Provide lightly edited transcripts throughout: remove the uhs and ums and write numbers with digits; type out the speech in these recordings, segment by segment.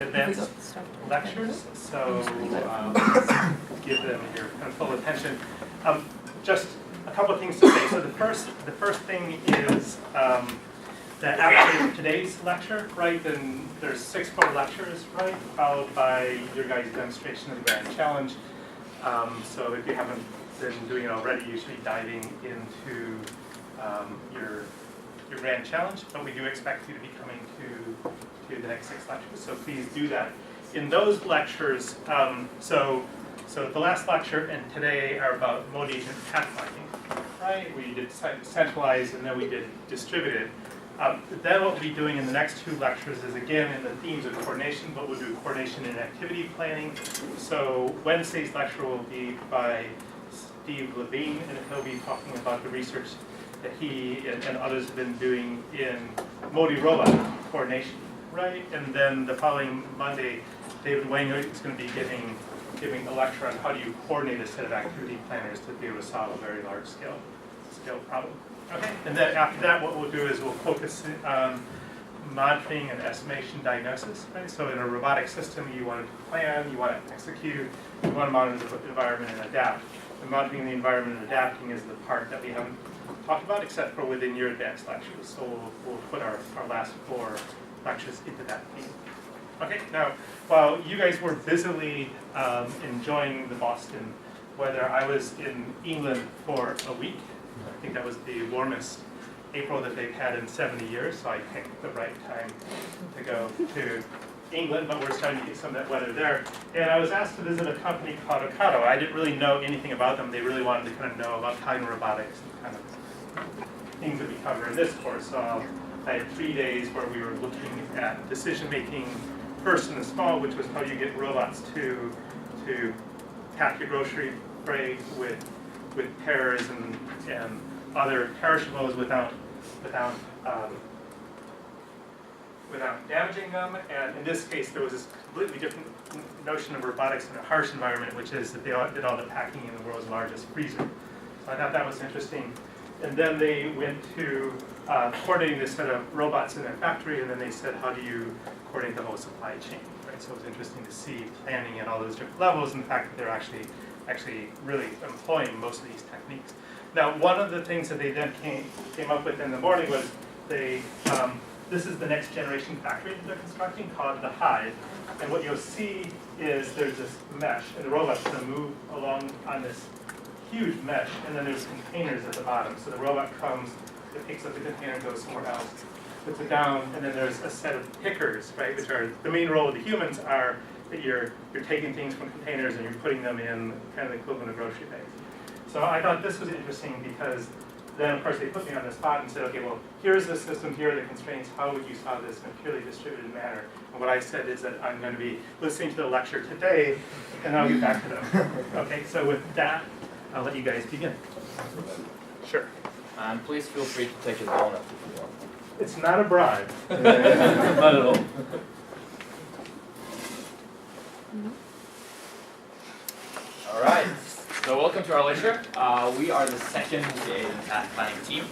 advanced lectures, so give them your kind of full attention. Just a couple of things to say. So the first thing is that after today's lecture, right, then there's 6 more lectures, right, followed by your guys' demonstration of the Grand Challenge. So if you haven't been doing it already, you should be diving into your Grand Challenge, but we do expect you to be coming to the next 6 lectures, so please do that. In those lectures, so the last lecture and today are about mode agent pathfinding, right? We did centralized and then we did distributed. Then what we'll be doing in the next 2 lectures is again in the themes of coordination, but we'll do coordination and activity planning. So Wednesday's lecture will be by Steve Levine, and he'll be talking about the research that he and others have been doing in multi-robot coordination, right? And then the following Monday, David Wenger is going to be giving a lecture on how do you coordinate a set of activity planners to be able to solve a very large scale problem. Okay, and then after that, what we'll do is we'll focus on monitoring and estimation diagnosis, right? So in a robotic system, you want to plan, you want to execute, you want to monitor the environment and adapt. And monitoring the environment and adapting is the part that we haven't talked about, except for within your advanced lectures. So we'll put our last 4 lectures into that theme. Okay, now, while you guys were busily enjoying the Boston weather, I was in England for a week. I think that was the warmest April that they've had in 70 years, so I picked the right time to go to England, but we're starting to get some of that weather there. And I was asked to visit a company called Ocado. I didn't really know anything about them. They really wanted to kind of know about cognitive robotics and kind of things that we cover in this course. So I had 3 days where we were looking at decision-making first in the small, which was how do you get robots to pack your grocery freight with pears and other perishables without damaging them. And in this case, there was this completely different notion of robotics in a harsh environment, which is that they did all the packing in the world's largest freezer. So I thought that was interesting. And then they went to coordinating this set of robots in their factory, and then they said, how do you coordinate the whole supply chain? Right? So it was interesting to see planning at all those different levels, and the fact that they're actually really employing most of these techniques. Now, one of the things that they then came up with in the morning was this is the next generation factory that they're constructing called the Hive. And what you'll see is there's this mesh, and the robot's going to move along on this huge mesh, and then there's containers at the bottom. So the robot comes, it picks up the container and goes somewhere else, puts it down, and then there's a set of pickers, right, which are the main role of the humans are that you're taking things from containers and you're putting them in kind of the equivalent of grocery bags. So I thought this was interesting because then, of course, they put me on the spot and said, okay, well, here's the system, here are the constraints, how would you solve this in a purely distributed manner? And what I said is that I'm going to be listening to the lecture today, and I'll get back to them. Okay, so with that, I'll let you guys begin. Sure. And please feel free to take a donut if you want. It's not a bribe. Not at all. All right. So welcome to our lecture. We are the second multi-agent path planning team,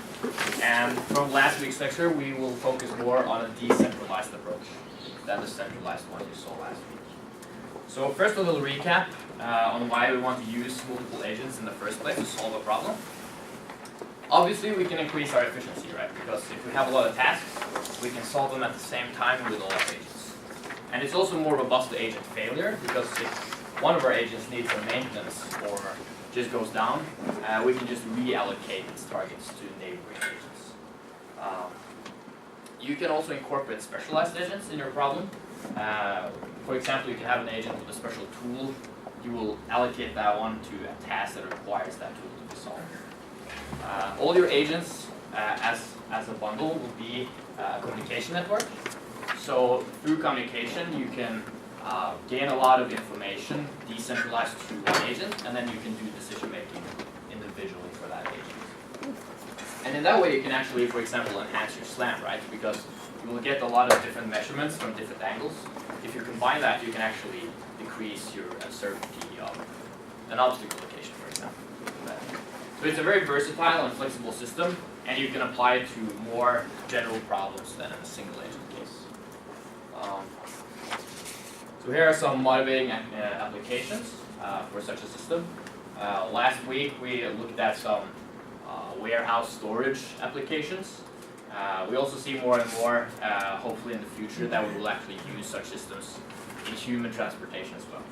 and from last week's lecture, we will focus more on a decentralized approach than the centralized one you saw last week. So first, a little recap on why we want to use multiple agents in the first place to solve a problem. Obviously, we can increase our efficiency, right? Because if we have a lot of tasks, we can solve them at the same time with all our agents. And it's also more robust to agent failure, because if one of our agents needs some maintenance or just goes down, we can just reallocate its targets to neighboring agents. You can also incorporate specialized agents in your problem. For example, you can have an agent with a special tool. You will allocate that one to a task that requires that tool to be solved. All your agents, as a bundle, will be a communication network. So through communication, you can gain a lot of information decentralized to one agent, and then you can do decision making individually for that agent. And in that way, you can actually, for example, enhance your SLAM, right? Because you will get a lot of different measurements from different angles. If you combine that, you can actually decrease your uncertainty of an obstacle location, for example. So it's a very versatile and flexible system, and you can apply it to more general problems than in a single agent case. So here are some motivating applications for such a system. Last week we looked at some warehouse storage applications. We also see more and more, hopefully in the future, that we will actually use such systems in human transportation as well.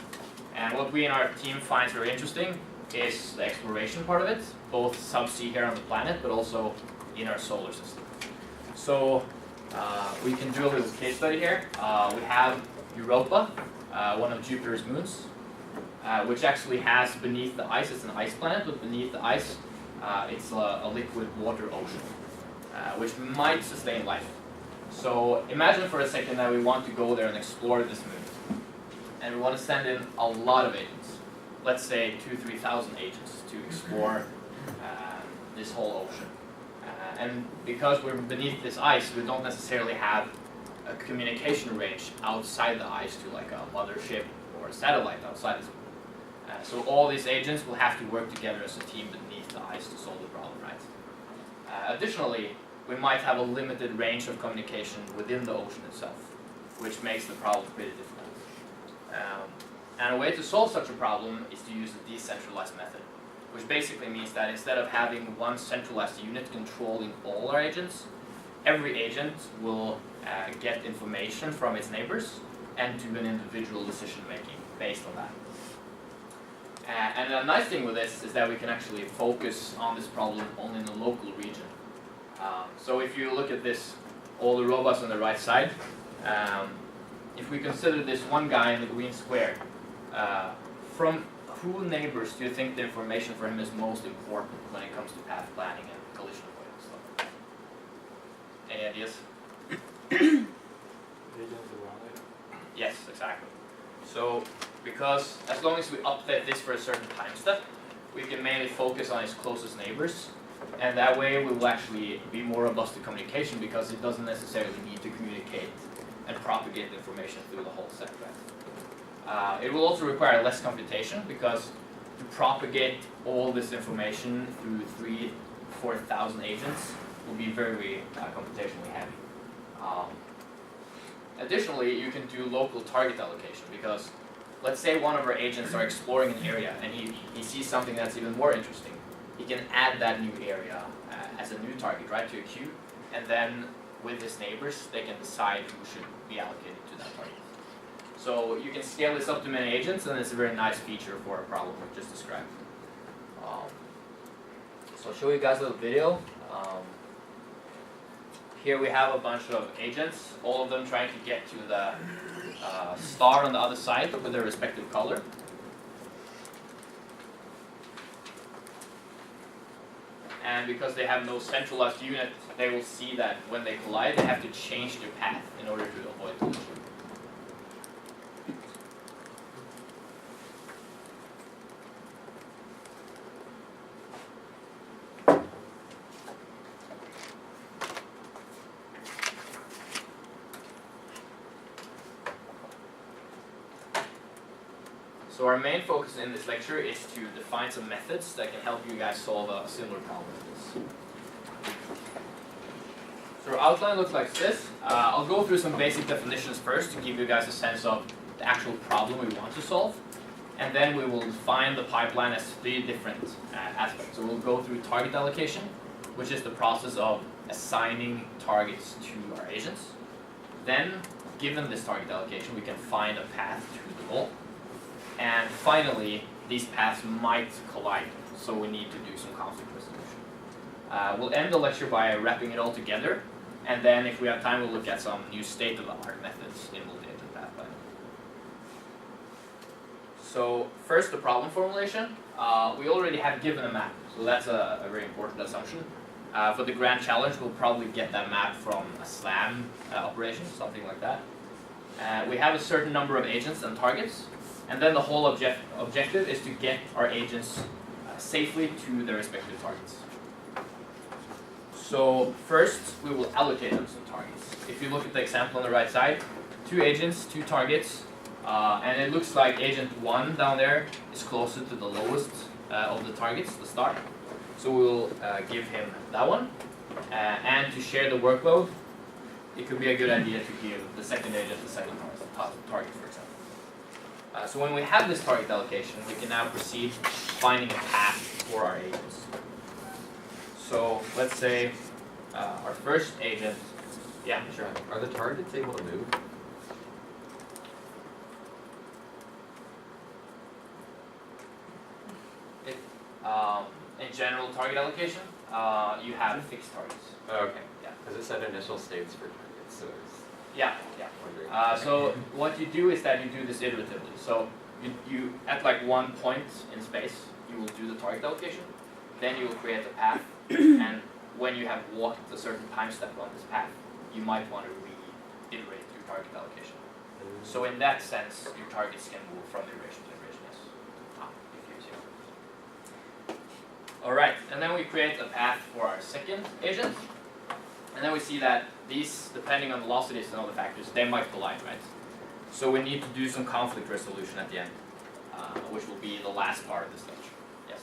And what we in our team finds very interesting is the exploration part of it, both subsea here on the planet, but also in our solar system. So we can do a little case study here. We have Europa, one of Jupiter's moons, which actually has beneath the ice, it's an ice planet, but beneath the ice, it's a liquid water ocean, which might sustain life. So imagine for a second that we want to go there and explore this moon. And we want to send in a lot of agents. Let's say 2,000–3,000 agents to explore this whole ocean. And because we're beneath this ice, we don't necessarily have a communication range outside the ice to like a mothership or a satellite outside this moon. So all these agents will have to work together as a team beneath the ice to solve the problem, right? Additionally, we might have a limited range of communication within the ocean itself, which makes the problem pretty difficult. And a way to solve such a problem is to use a decentralized method, which basically means that instead of having one centralized unit controlling all our agents, every agent will get information from its neighbors and do an individual decision making based on that. And the nice thing with this is that we can actually focus on this problem only in the local region. So if you look at this, all the robots on the right side, if we consider this one guy in the green square, from who neighbors do you think the information for him is most important when it comes to path planning and collision avoidance stuff? Any ideas? Yes, exactly. So, because as long as we update this for a certain time step, we can mainly focus on its closest neighbors, and that way we will actually be more robust to communication because it doesn't necessarily need to communicate and propagate the information through the whole set, right? It will also require less computation because to propagate all this information through 3,000–4,000 agents will be very computationally heavy. Additionally, you can do local target allocation because let's say one of our agents are exploring an area and he sees something that's even more interesting. He can add that new area as a new target, right, to a queue, and then with his neighbors, they can decide who should be allocated to that target. So you can scale this up to many agents, and it's a very nice feature for a problem we just described. So I'll show you guys a little video. Here we have a bunch of agents, all of them trying to get to the star on the other side with their respective color. And because they have no centralized unit, they will see that when they collide, they have to change their path in order to avoid collision. So our main focus in this lecture is to define some methods that can help you guys solve a similar problem to this. So our outline looks like this. I'll go through some basic definitions first to give you guys a sense of the actual problem we want to solve. And then we will define the pipeline as 3 different aspects. So we'll go through target allocation, which is the process of assigning targets to our agents. Then, given this target allocation, we can find a path to the goal. And finally, these paths might collide, so we need to do some conflict resolution. We'll end the lecture by wrapping it all together, and then if we have time, we'll look at some new state-of-the-art methods in multi-agent path planning. So first, the problem formulation. We already have given a map, so that's a very important assumption. For the grand challenge, we'll probably get that map from a SLAM operation, something like that. We have a certain number of agents and targets. And then the whole objective is to get our agents safely to their respective targets. So first, we will allocate them some targets. If you look at the example on the right side, 2 agents, 2 targets, and it looks like agent 1 down there is closer to the lowest of the targets, the star. So we'll give him that one. And to share the workload, it could be a good idea to give the second agent the second target, for example. So when we have this target allocation, we can now proceed finding a path for our agents. So let's say our first agent, yeah, sure. Are the targets able to move? In general target allocation, you have fixed targets. Okay. Yeah. Because it said initial states for targets, so I was Yeah. wondering. So what you do is that you do this iteratively. So you at like one point in space, you will do the target allocation, then you will create a path, and when you have walked a certain time step on this path, you might want to reiterate your target allocation. So in that sense, your targets can move from iteration to iteration, yes. Alright, and then we create a path for our second agent, and then we see that these, depending on velocities and other factors, they might collide, right? So we need to do some conflict resolution at the end, which will be the last part of this lecture. Yes.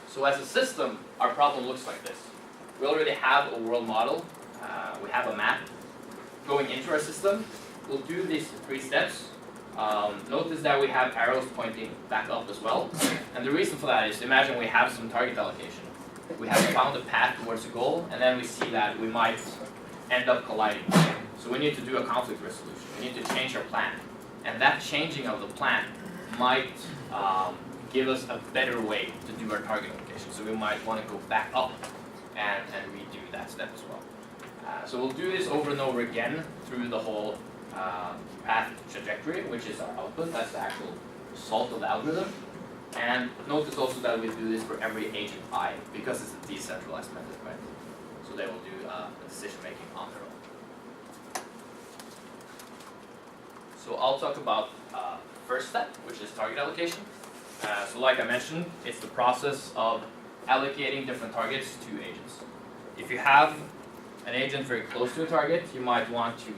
So as a system, our problem looks like this. We already have a world model. We have a map. Going into our system, we'll do these 3 steps. Notice that we have arrows pointing back up as well. And the reason for that is, imagine we have some target allocation. We have found a path towards a goal, and then we see that we might end up colliding. So we need to do a conflict resolution. We need to change our plan. And that changing of the plan might give us a better way to do our target allocation. So we might want to go back up and redo that step as well. So we'll do this over and over again through the whole path trajectory, which is our output. That's the actual result of the algorithm. And notice also that we do this for every agent I, because it's a decentralized method, right? So they will do the decision making on their own. So I'll talk about the first step, which is target allocation. So like I mentioned, it's the process of allocating different targets to agents. If you have an agent very close to a target, you might want to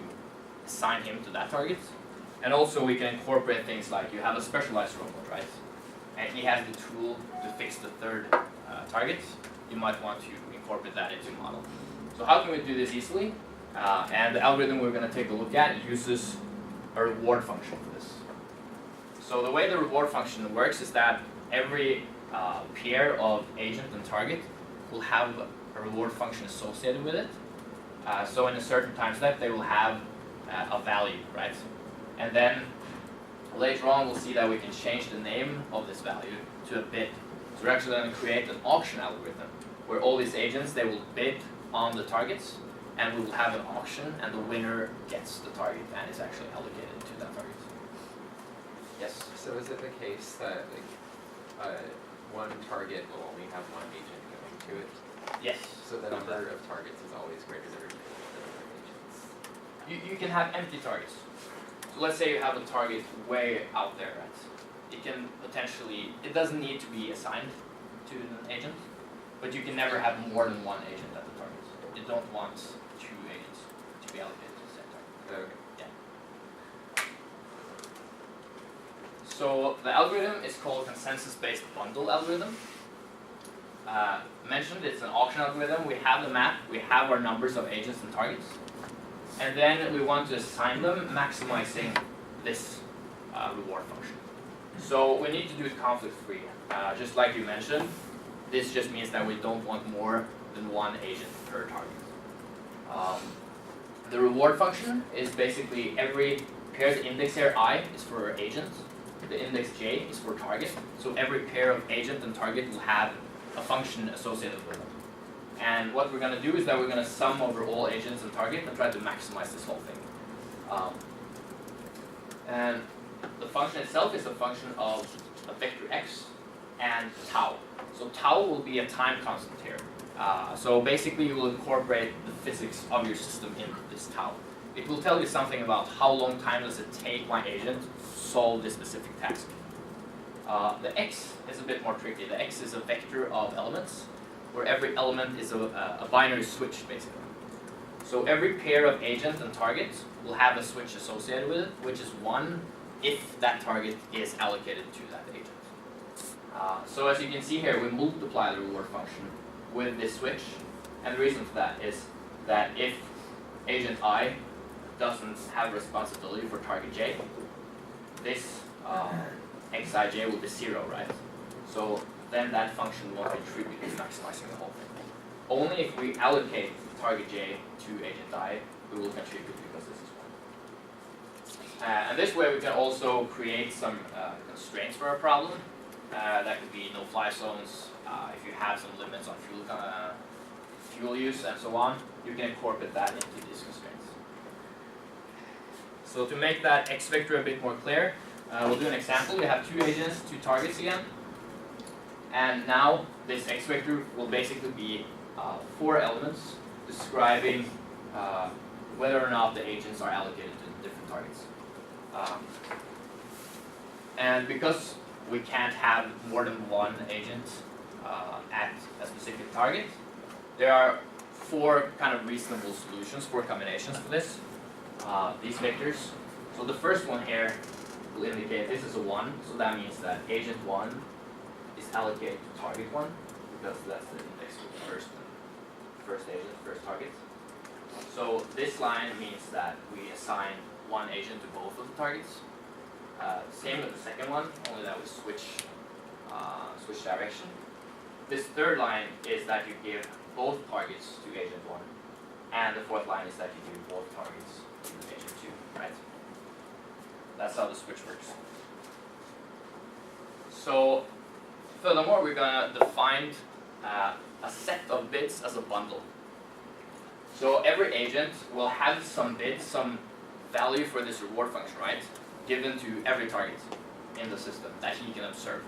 assign him to that target. And also we can incorporate things like you have a specialized robot, right? And he has the tool to fix the third target. You might want to incorporate that into your model. So how can we do this easily? And the algorithm we're going to take a look at uses a reward function for this. So the way the reward function works is that every pair of agent and target will have a reward function associated with it. So in a certain time step, they will have a value, right? And then later on, we'll see that we can change the name of this value to a bid. So we're actually going to create an auction algorithm where all these agents, they will bid on the targets, and we will have an auction, and the winner gets the target and is actually allocated to that target. Yes? So is it the case that one target will only have one agent going to it? Yes. So the number of targets is always greater than the number of agents? You can have empty targets. So let's say you have a target way out there, right? It can potentially, it doesn't need to be assigned to an agent, but you can never have more than one agent at the target. You don't want 2 agents to be allocated to the same target. Okay. Yeah. So the algorithm is called consensus-based bundle algorithm. Mentioned it's an auction algorithm. We have the map, we have our numbers of agents and targets, and then we want to assign them, maximizing this reward function. So we need to do it conflict-free. Just like you mentioned, this just means that we don't want more than one agent per target. The reward function is basically every pair. The index here I is for agent, the index j is for target. So every pair of agent and target will have a function associated with them. And what we're going to do is that we're going to sum over all agents and target and try to maximize this whole thing. And the function itself is a function of a vector x and tau. So tau will be a time constant here. So basically you will incorporate the physics of your system into this tau. It will tell you something about how long time does it take my agent to solve this specific task. The x is a bit more tricky. The x is a vector of elements, where every element is a binary switch, basically. So every pair of agent and target will have a switch associated with it, which is 1 if that target is allocated to that agent. So as you can see here, we multiply the reward function with this switch, and the reason for that is that if agent I doesn't have responsibility for target j, this xij will be 0, right? So then that function won't contribute to maximizing the whole thing. Only if we allocate target j to agent I, we will contribute because this is 1. And this way we can also create some constraints for a problem. That could be no-fly zones. If you have some limits on fuel use and so on, you can incorporate that into these constraints. So to make that x vector a bit more clear, we'll do an example. We have 2 agents, 2 targets again. And now this x vector will basically be 4 elements describing whether or not the agents are allocated to different targets. And because we can't have more than one agent at a specific target, there are 4 kind of reasonable solutions, 4 combinations for this. These vectors. So the first one here will indicate this is a 1, so that means that agent 1 is allocated to target 1, because that's the index of the first agent, first target. So this line means that we assign 1 agent to both of the targets. Same with the second one, only that we switch direction. This third line is that you give both targets to agent 1, and the fourth line is that you give both targets to agent 2, right? That's how the switch works. So furthermore, we're gonna define a set of bits as a bundle. So every agent will have some bits, some value for this reward function, right? Given to every target in the system that he can observe.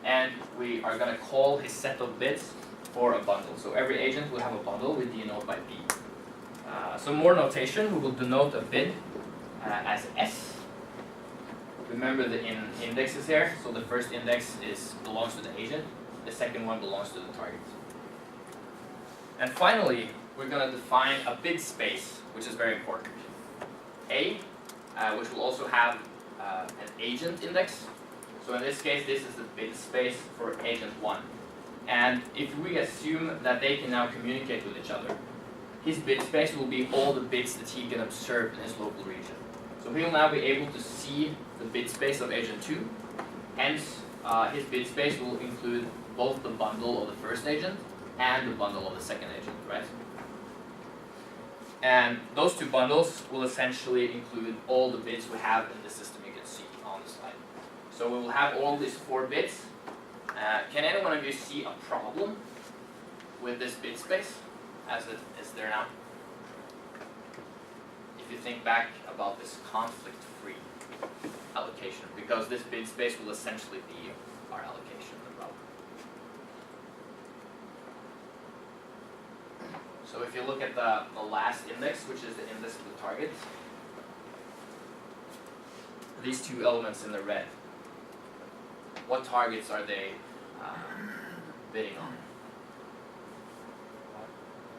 And we are going to call his set of bits for a bundle. So every agent will have a bundle we denote by b. So more notation, we will denote a bit as s. Remember the indexes here. So the first index belongs to the agent. The second one belongs to the target. And finally, we're going to define a bid space, which is very important. A, which will also have an agent index. So in this case, this is the bid space for agent 1. And if we assume that they can now communicate with each other, his bid space will be all the bits that he can observe in his local region. So he will now be able to see the bid space of agent 2. Hence, his bid space will include both the bundle of the first agent and the bundle of the second agent, right? And those 2 bundles will essentially include all the bits we have in the system you can see on the slide. So we will have all these 4 bits. Can any one of you see a problem with this bit space as it is there now? If you think back about this conflict-free allocation, because this bit space will essentially be our allocation of the problem. So if you look at the last index, which is the index of the target, these 2 elements in the red, what targets are they bidding on?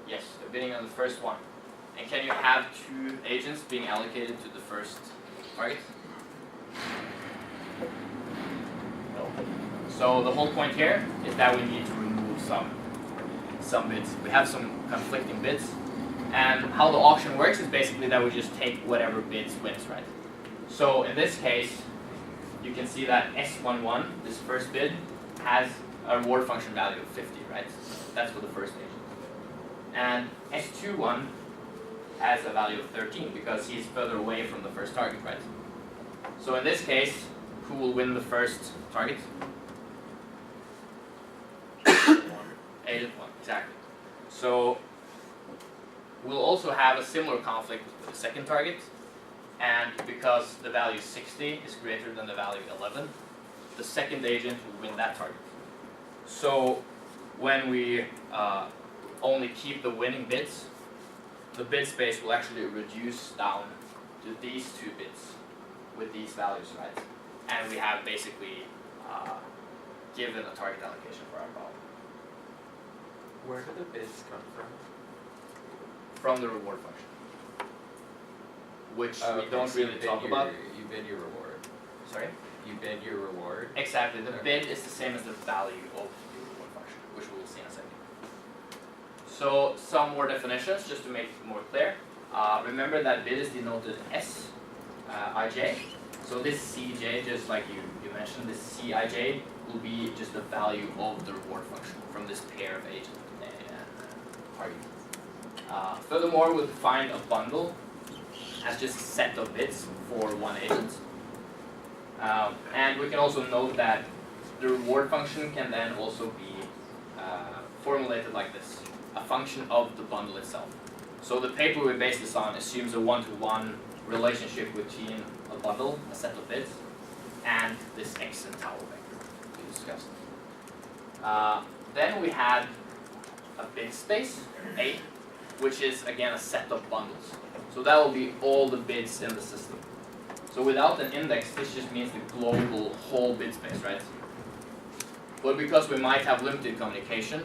Yes, they're bidding on the first one. And can you have 2 agents being allocated to the first target? No. So the whole point here is that we need to remove some bits. We have some conflicting bits. And how the auction works is basically that we just take whatever bids wins, right? So in this case, you can see that S11, this first bid, has a reward function value of 50, right? That's for the first agent. And S21 has a value of 13 because he's further away from the first target, right? So in this case, who will win the first target? Agent 1, exactly. So we'll also have a similar conflict with the second target, and because the value 60 is greater than the value 11, the second agent will win that target. So when we only keep the winning bits, the bid space will actually reduce down to these 2 bits with these values, right? And we have basically given a target allocation for our problem. Where do the bids come from? From the reward function, which we Okay, don't so you really bid talk your- about. You bid your reward. Sorry? You bid your reward. Exactly. The Okay. bid is the same as the value of the reward function, which we will see in a second. So some more definitions, just to make it more clear. Remember that bid is denoted S, ij. So this Cj, just like you mentioned, this Cij will be just the value of the reward function from this pair of agent target. Furthermore, we'll define a bundle as just a set of bits for one agent. And we can also note that the reward function can then also be formulated like this, a function of the bundle itself. So the paper we base this on assumes a one-to-one relationship between a bundle, a set of bits, and this x and tau vector we discussed. Then we had a bit space, A, which is again a set of bundles. So that will be all the bits in the system. So without an index, this just means the global whole bit space, right? But because we might have limited communication,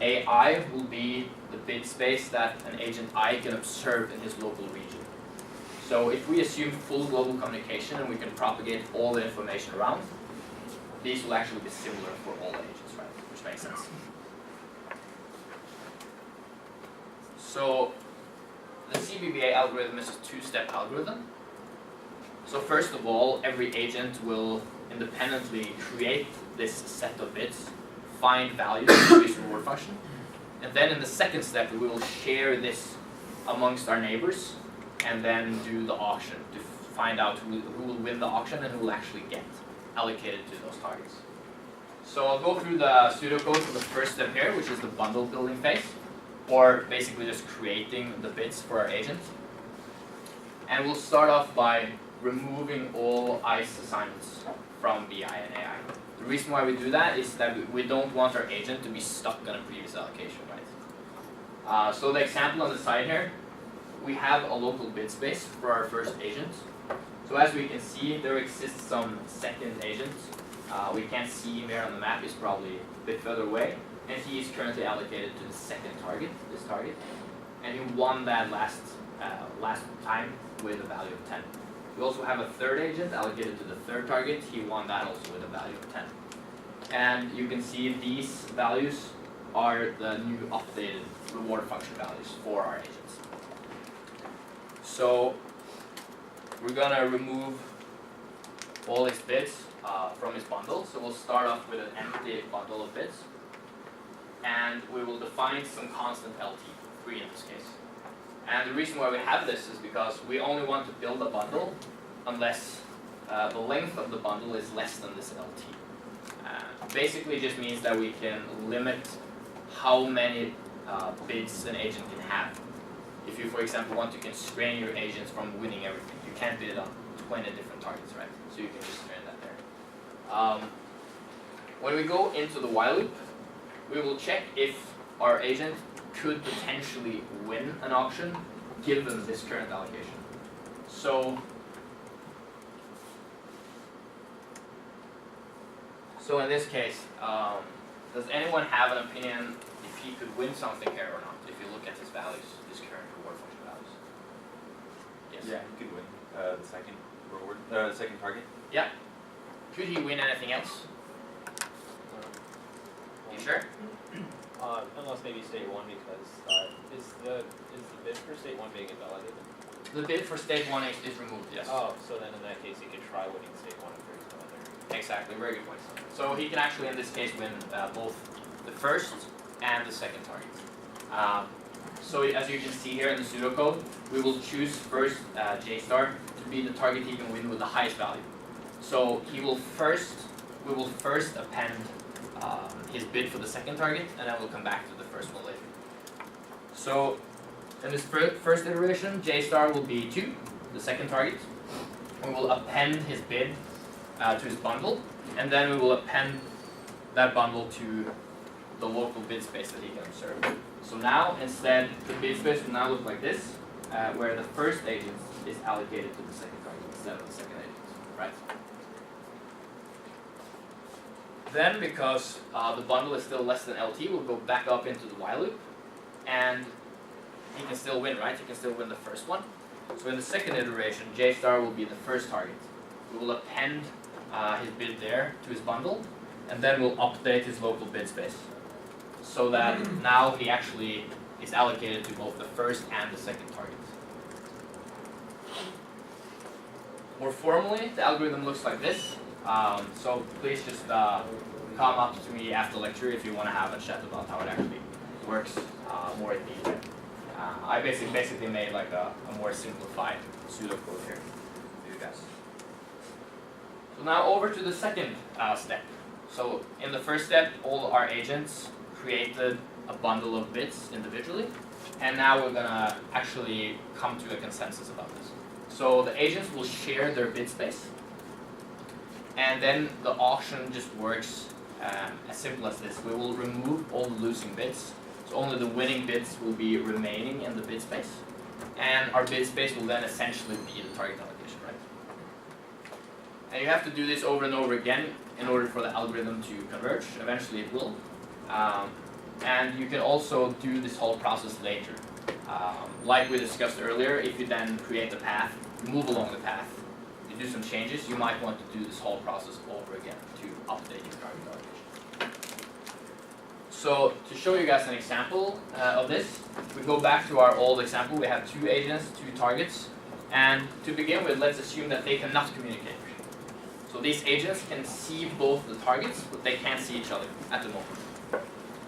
AI will be the bit space that an agent I can observe in his local region. So if we assume full global communication and we can propagate all the information around, these will actually be similar for all agents, right? Which makes sense. So the CBBA algorithm is a two-step algorithm. So first of all, every agent will independently create this set of bits, find values to this reward function, and then in the second step we will share this amongst our neighbors and then do the auction to find out who will win the auction and who will actually get allocated to those targets. So I'll go through the pseudocode for the first step here, which is the bundle building phase, or basically just creating the bits for our agent. And we'll start off by removing all ICE assignments from BI and AI. The reason why we do that is that we don't want our agent to be stuck on a previous allocation, right? So the example on the side here, we have a local bid space for our first agent. So as we can see, there exists some second agent. We can't see him here on the map, he's probably a bit further away. And he is currently allocated to the second target, this target. And he won that last time with a value of 10. We also have a third agent allocated to the third target. He won that also with a value of 10. And you can see these values are the new updated reward function values for our agents. So we're gonna remove all his bits from his bundle. So we'll start off with an empty bundle of bits. And we will define some constant LT, 3 in this case. And the reason why we have this is because we only want to build a bundle unless the length of the bundle is less than this LT. Basically just means that we can limit how many bids an agent can have. If you, for example, want to constrain your agents from winning everything, you can't bid on 20 different targets, right? So you can just constrain that there. When we go into the while loop, we will check if our agent could potentially win an auction given this current allocation. So in this case, does anyone have an opinion if he could win something here or not? If you look at his values, his current reward function values. Yes. Yeah, he could win the second reward, second target. Yeah. Could he win anything else? You sure? Unless maybe state 1, because is the bid for state 1 being invalidated? The bid for state 1 is removed, yes. Oh, so then in that case he could try winning state 1 if there's no other. Exactly, very good point. So he can actually in this case win both the first and the second target. So as you can see here in the pseudocode, we will choose first J star to be the target he can win with the highest value. So we will first append his bid for the second target, and then we'll come back to the first one later. So in this first iteration, J star will be 2, the second target. We will append his bid to his bundle, and then we will append that bundle to the local bid space that he can observe. So now, instead, the bid space will now look like this, where the first agent is allocated to the second target instead of the second agent, right? Then, because the bundle is still less than LT, we'll go back up into the while loop, and he can still win, right? He can still win the first one. So in the second iteration, J star will be the first target. We will append his bid there to his bundle, and then we'll update his local bid space. So that now he actually is allocated to both the first and the second target. More formally, the algorithm looks like this. So please just come up to me after lecture if you want to have a chat about how it actually works more in detail. I basically made like a more simplified pseudocode here for you guys. So now over to the second step. So in the first step, all our agents created a bundle of bits individually, and now we're gonna actually come to a consensus about this. So the agents will share their bit space, and then the auction just works as simple as this. We will remove all the losing bits, so only the winning bits will be remaining in the bit space, and our bit space will then essentially be the target allocation, right? And you have to do this over and over again in order for the algorithm to converge. Eventually it will. And you can also do this whole process later. Like we discussed earlier, if you then create the path, move along the path, you do some changes, you might want to do this whole process over again to update your target allocation. So to show you guys an example of this, we go back to our old example. We have two agents, two targets, and to begin with, let's assume that they cannot communicate. So these agents can see both the targets, but they can't see each other at the moment.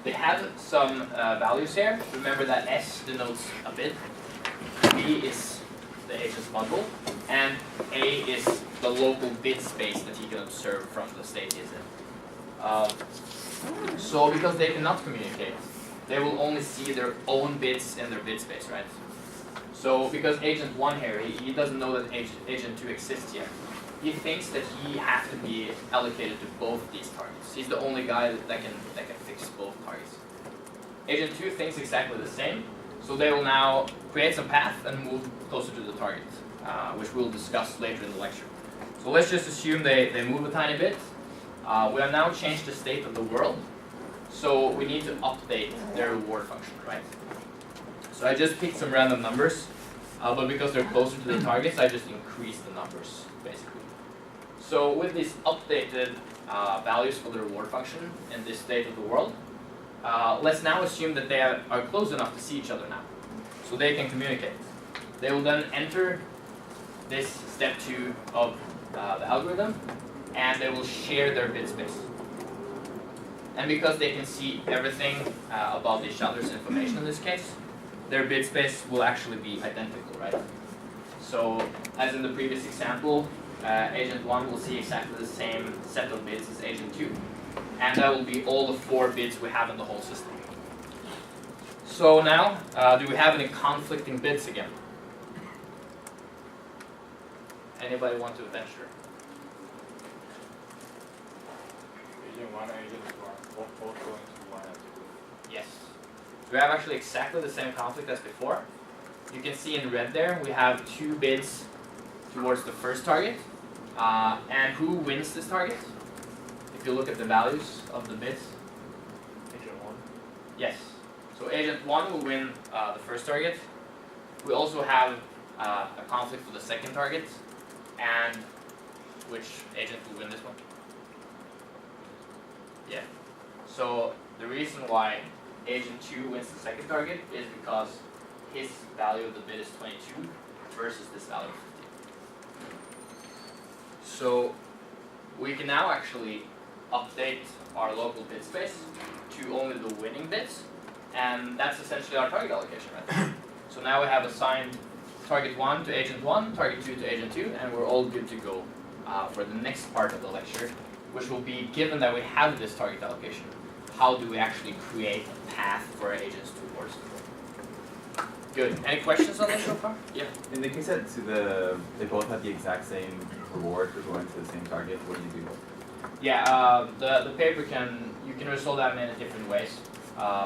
They have some values here. Remember that S denotes a bit, B is the agent's bundle, and A is the local bit space that he can observe from the state he's in. So because they cannot communicate, they will only see their own bits in their bit space, right? So because agent 1 here, he doesn't know that agent 2 exists yet. He thinks that he has to be allocated to both these targets. He's the only guy that can fix both targets. Agent 2 thinks exactly the same, so they will now create some path and move closer to the target, which we'll discuss later in the lecture. So let's just assume they move a tiny bit. We have now changed the state of the world, so we need to update their reward function, right? So I just picked some random numbers, but because they're closer to the targets, I just increased the numbers, basically. So with these updated values for the reward function in this state of the world, let's now assume that they are close enough to see each other now, so they can communicate. They will then enter this step 2 of the algorithm, and they will share their bit space. And because they can see everything about each other's information in this case, their bit space will actually be identical, right? So as in the previous example, agent 1 will see exactly the same set of bits as agent 2, and that will be all the 4 bits we have in the whole system. So now, do we have any conflicting bits again? Anybody want to venture? Agent 1 and agent 2 are both going to 1 and 2. Yes. We have actually exactly the same conflict as before. You can see in red there, we have 2 bits towards the first target. And who wins this target? If you look at the values of the bits. Agent 1. Yes. So agent 1 will win the first target. We also have a conflict for the second target. And which agent will win this one? Yeah. So the reason why agent 2 wins the second target is because his value of the bit is 22 versus this value of 15. So we can now actually update our local bit space to only the winning bits, and that's essentially our target allocation, right? So now we have assigned target 1 to agent 1, target 2 to agent 2, and we're all good to go for the next part of the lecture, which will be, given that we have this target allocation, how do we actually create a path for our agents towards the goal? Good. Any questions on this so far? Yeah. In the case that they both have the exact same reward for going to the same target, what do you do? Yeah, the paper you can resolve that in many different ways.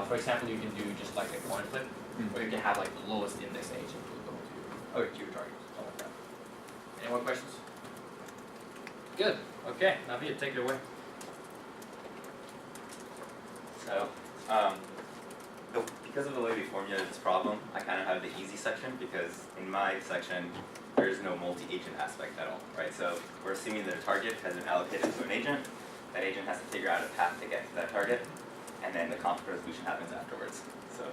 For example, you can do just like a coin flip, or you can have like the lowest index agent will go to your target, something like that. Any more questions? Good. Okay, Navid, take it away. So, because of the way we formulated this problem, I kind of have the easy section because in my section, there is no multi-agent aspect at all, right? So we're assuming that a target has been allocated to an agent. That agent has to figure out a path to get to that target, and then the conflict resolution happens afterwards. So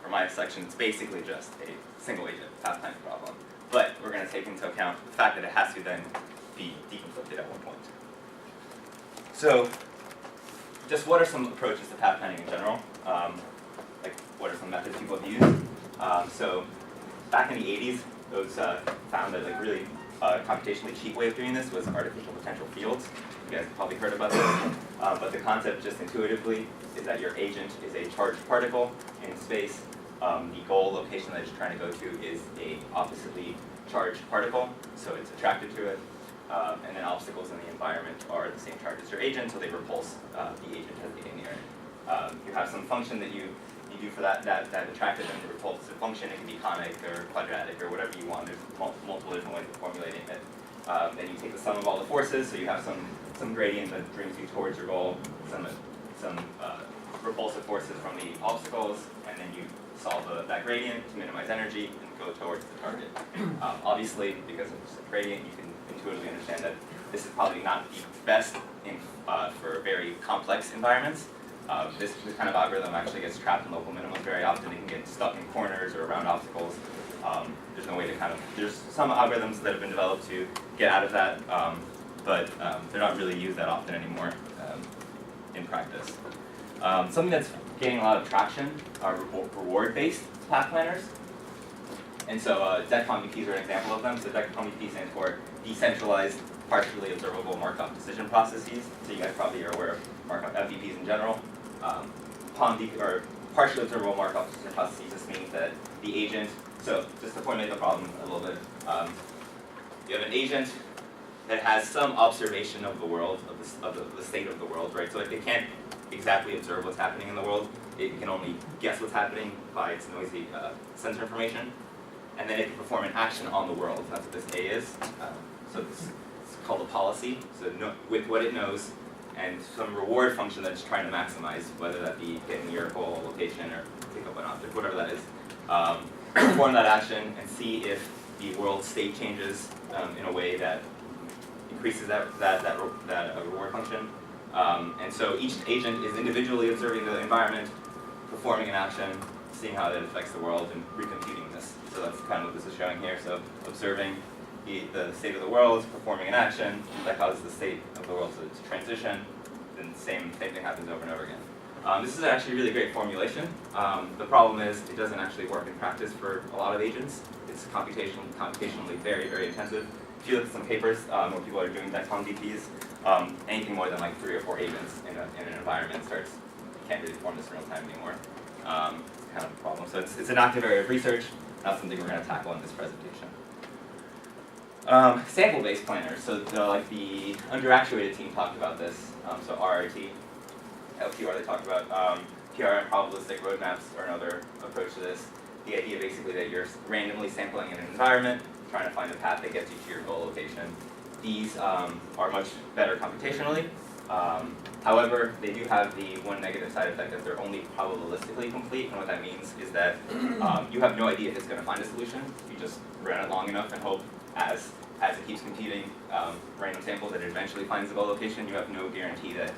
for my section, it's basically just a single agent path planning problem. But we're going to take into account the fact that it has to then be deconflicted at one point. So, just what are some approaches to path planning in general? Like, what are some methods people have used? So, back in the 80s, those found that like really computationally cheap way of doing this was artificial potential fields. You guys have probably heard about this. But the concept just intuitively is that your agent is a charged particle in space. The goal location that it's trying to go to is a oppositely charged particle, so it's attracted to it. And then obstacles in the environment are the same charge as your agent, so they repulse the agent as they get near it. You have some function that you do for that attractive and repulsive function. It can be conic or quadratic or whatever you want. There's multiple different ways of formulating it. Then you take the sum of all the forces, so you have some gradient that brings you towards your goal, some repulsive forces from the obstacles, and then you solve that gradient to minimize energy and go towards the target. Obviously, because it's a gradient, you can intuitively understand that this is probably not the best for very complex environments. This kind of algorithm actually gets trapped in local minimums very often. It can get stuck in corners or around obstacles. There's no way to there's some algorithms that have been developed to get out of that, but they're not really used that often anymore in practice. Something that's gaining a lot of traction are reward-based path planners. And so DECOMVPs are an example of them. So DECOMVP stands for Decentralized Partially Observable Markov Decision Processes. So you guys probably are aware of Markov MVPs in general. or partially observable Markov decision processes just means that the agent, so just to formulate the problem a little bit, you have an agent that has some observation of the world, of the state of the world, right? So it can't exactly observe what's happening in the world. It can only guess what's happening by its noisy sensor information. And then it can perform an action on the world. That's what this A is. So it's called a policy. So with what it knows and some reward function that it's trying to maximize, whether that be getting your goal location or pick up an object, whatever that is. Perform that action and see if the world state changes in a way that increases that reward function. And so each agent is individually observing the environment, performing an action, seeing how that affects the world, and recomputing this. So that's kind of what this is showing here. So observing the state of the world, performing an action, that causes the state of the world to transition, then same thing happens over and over again. This is actually a really great formulation. The problem is it doesn't actually work in practice for a lot of agents. It's computationally very, very intensive. If you look at some papers where people are doing DECOMVPs, anything more than like 3 or 4 agents in an environment can't really perform this in real time anymore. Kind of a problem. So it's an active area of research, not something we're going to tackle in this presentation. Sample-based planners. So like the underactuated team talked about this. So RRT, LQR they talked about. PRM probabilistic roadmaps are another approach to this. The idea basically that you're randomly sampling in an environment, trying to find a path that gets you to your goal location. These are much better computationally. However, they do have the one negative side effect that they're only probabilistically complete, and what that means is that you have no idea if it's going to find a solution. You just run it long enough and hope as it keeps computing random samples that it eventually finds the goal location. You have no guarantee that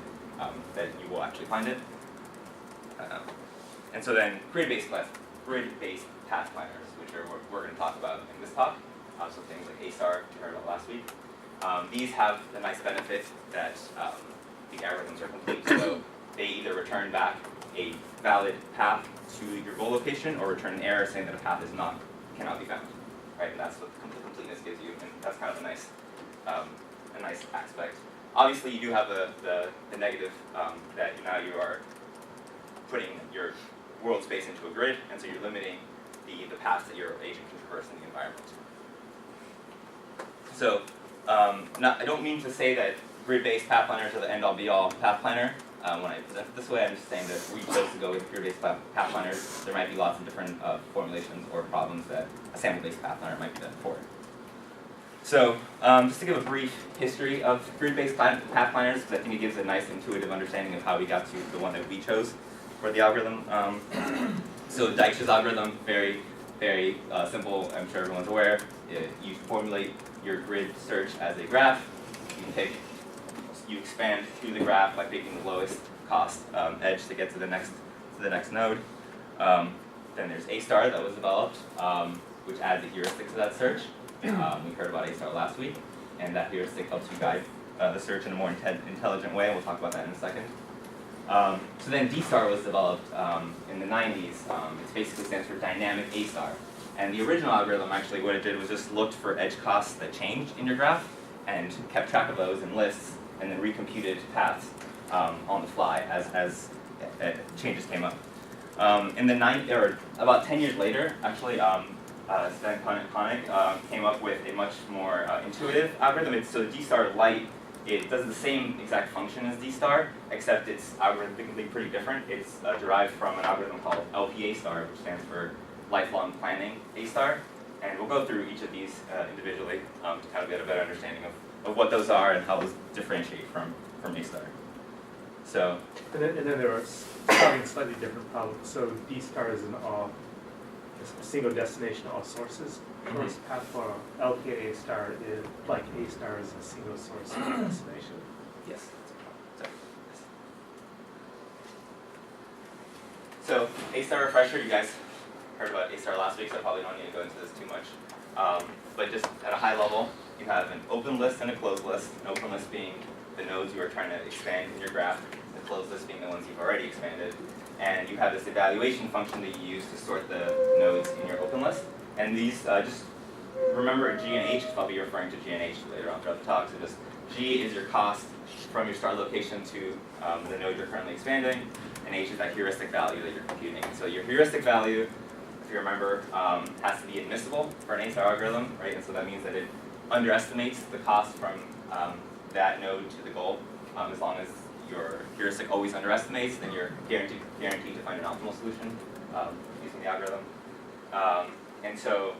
you will actually find it. And so then grid-based path planners, which are what we're going to talk about in this talk. So things like ASTAR, we heard about last week. These have the nice benefit that the algorithms are complete, so they either return back a valid path to your goal location or return an error saying that a path cannot be found. Right, and that's what completeness gives you, and that's kind of a nice aspect. Obviously, you do have the negative that now you are putting your world space into a grid, and so you're limiting the paths that your agent can traverse in the environment. So, I don't mean to say that grid-based path planners are the end-all be-all path planner. When I present it this way, I'm just saying that we chose to go with grid-based path planners. There might be lots of different formulations or problems that a sample-based path planner might be better for. So, just to give a brief history of grid-based path planners, because I think it gives a nice intuitive understanding of how we got to the one that we chose for the algorithm. So Dijkstra's algorithm, very, very simple. I'm sure everyone's aware. You formulate your grid search as a graph. You expand through the graph by picking the lowest cost edge to get to the next node. Then there's A star that was developed, which adds a heuristic to that search. We heard about A star last week, and that heuristic helps you guide the search in a more intelligent way. We'll talk about that in a second. So then D star was developed in the 90s. It basically stands for dynamic A star. And the original algorithm, actually, what it did was just looked for edge costs that changed in your graph and kept track of those in lists, and then recomputed paths on the fly as changes came up. In the or about 10 years later, actually, Sp18 came up with a much more intuitive algorithm. So D star Lite, it does the same exact function as D star, except it's algorithmically pretty different. It's derived from an algorithm called LPA star, which stands for lifelong planning A star. And we'll go through each of these individually to kind of get a better understanding of what those are and how those differentiate from A star. So, And then there are starting slightly different problems. So D star is a single destination, all sources. Source path for LPA star is like A star is a single source destination. yes. So A star refresher, you guys heard about A star last week, so I probably don't need to go into this too much. But just at a high level, you have an open list and a closed list. An open list being the nodes you are trying to expand in your graph, the closed list being the ones you've already expanded. And you have this evaluation function that you use to sort the nodes in your open list. And these, just remember G and H, because I'll be referring to G and H later on throughout the talk. So just G is your cost from your start location to the node you're currently expanding, and H is that heuristic value that you're computing. So your heuristic value, if you remember, has to be admissible for an A star algorithm, right? And so that means that it underestimates the cost from that node to the goal. As long as your heuristic always underestimates, then you're guaranteed to find an optimal solution using the algorithm. And so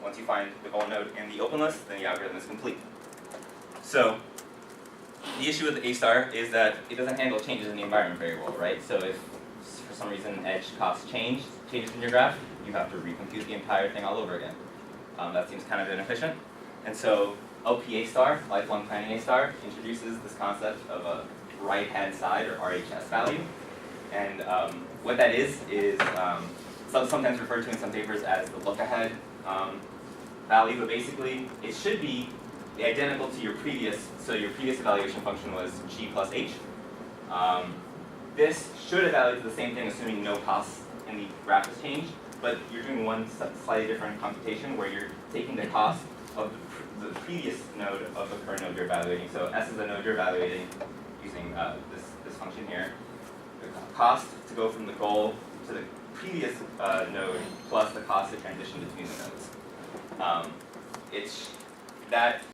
once you find the goal node in the open list, then the algorithm is complete. So the issue with the A star is that it doesn't handle changes in the environment very well, right? So if for some reason edge costs changes in your graph, you have to recompute the entire thing all over again. That seems kind of inefficient. And so LPA star, lifelong planning A star, introduces this concept of a right-hand side, or RHS value. And what that is sometimes referred to in some papers as the look-ahead value, but basically it should be identical to your previous, so your previous evaluation function was G plus H. This should evaluate the same thing, assuming no costs in the graph has changed, but you're doing one slightly different computation where you're taking the cost of the previous node of the current node you're evaluating. So S is the node you're evaluating using this function here. The cost to go from the goal to the previous node plus the cost to transition between the nodes. It's that